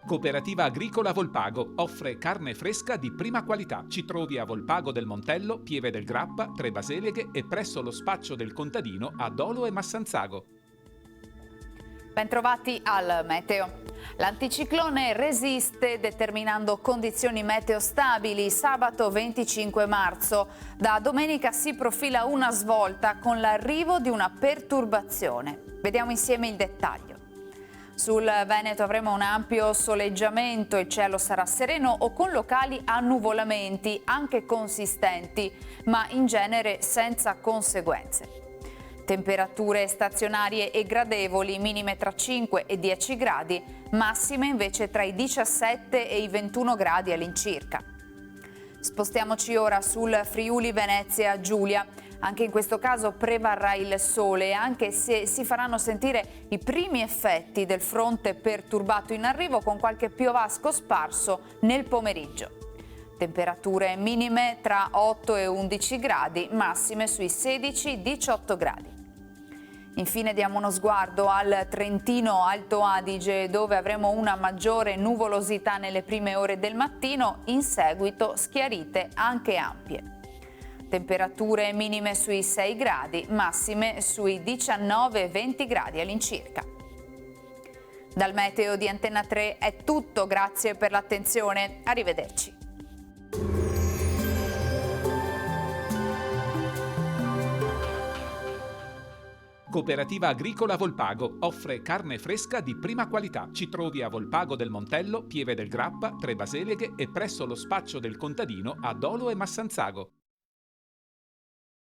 Cooperativa Agricola Volpago offre carne fresca di prima qualità. Ci trovi a Volpago del Montello, Pieve del Grappa, Tre Baseleghe e presso lo spaccio del contadino a Dolo e Massanzago. Bentrovati al meteo. L'anticiclone resiste determinando condizioni meteo stabili. Sabato 25 marzo. Da domenica si profila una svolta con l'arrivo di una perturbazione. Vediamo insieme il dettaglio. Sul Veneto avremo un ampio soleggiamento, il cielo sarà sereno o con locali annuvolamenti, anche consistenti, ma in genere senza conseguenze. Temperature stazionarie e gradevoli, minime tra 5 e 10 gradi, massime invece tra i 17 e i 21 gradi all'incirca. Spostiamoci ora sul Friuli Venezia Giulia. Anche in questo caso prevarrà il sole, anche se si faranno sentire i primi effetti del fronte perturbato in arrivo con qualche piovasco sparso nel pomeriggio. Temperature minime tra 8 e 11 gradi, massime sui 16-18 gradi. Infine diamo uno sguardo al Trentino Alto Adige, dove avremo una maggiore nuvolosità nelle prime ore del mattino, in seguito schiarite anche ampie. Temperature minime sui 6 gradi, massime sui 19-20 gradi all'incirca. Dal meteo di Antenna 3 è tutto, grazie per l'attenzione, arrivederci. Cooperativa Agricola Volpago offre carne fresca di prima qualità. Ci trovi a Volpago del Montello, Pieve del Grappa, Tre Baseleghe e presso lo spaccio del contadino a Dolo e Massanzago.